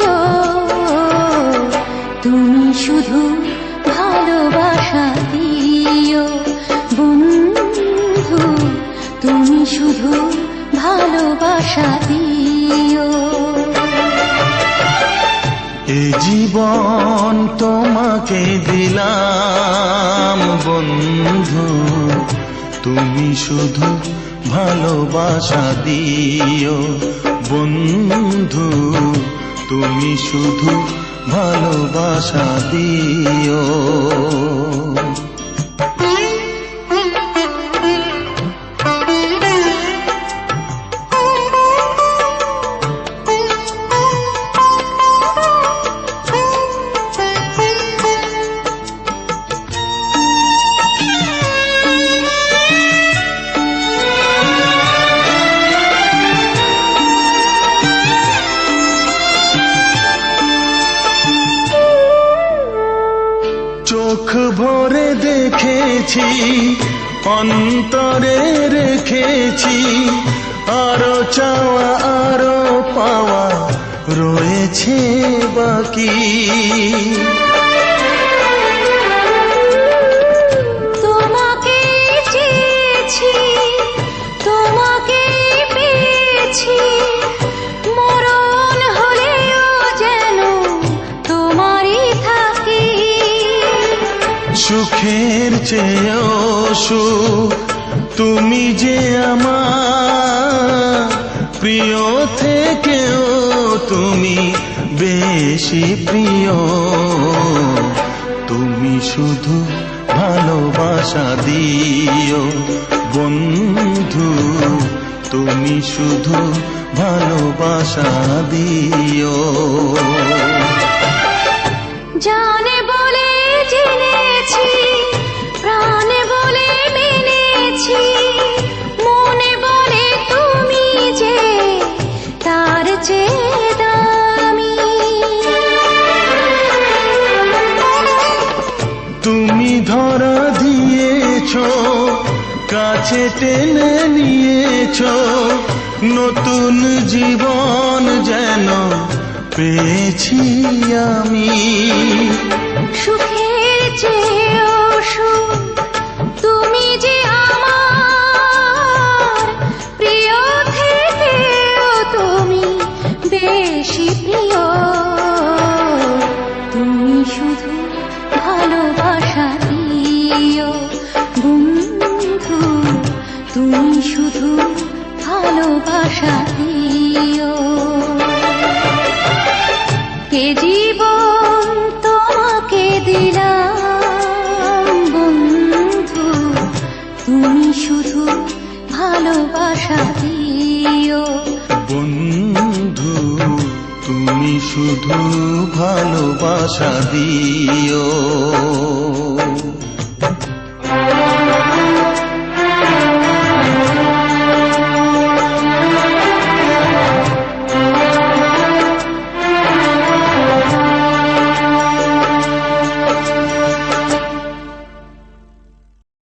দিও, তুমি শুধু ভালোবাসা দিও বন্ধু, তুমি শুধু ভালোবাসা দিও। এ জীবন তোমাকে দিলাম বন্ধু, তুমি শুধু ভালোবাসা দিও বন্ধু, তুমি শুধু ভালোবাসা দিও। চোখ ভরে দেখেছি, অন্তরে রেখেছি, আরো চাওয়া আরো পাওয়া রয়েছে বাকি। তোমাকে চেয়েছি, তোমাকে পেয়েছি, মরণ হলেও যেন তোমারই থাকি। সুখের চেয়েও সুখ তুমি যে আমার, প্রিয় থেকেও তুমি বেশি প্রিয়। তুমি শুধু ভালোবাসা দিও বন্ধু, তুমি শুধু ভালোবাসা দিও। জানে বলে জেনেছি, প্রাণে বলে মেনেছি, মনে বলে তুমি যে তার চেয়ে দামি। তুমি ধরা দিয়েছো, কাছে টেনে নিয়েছো, নতুন জীবন যেন পেয়েছি আমি। সুখের চেয়েও সুখ তুমি যে আমার, প্রিয় থেকেও তুমি বেশি প্রিয়। তুমি শুধু ভালোবাসা দিও বন্ধু, তুমি শুধু ভালোবাসা দিও। এ জীবন তোমাকে দিলাম বন্ধু, তুমি শুধু ভালোবাসা দিও বন্ধু, তুমি শুধু ভালোবাসা দিও।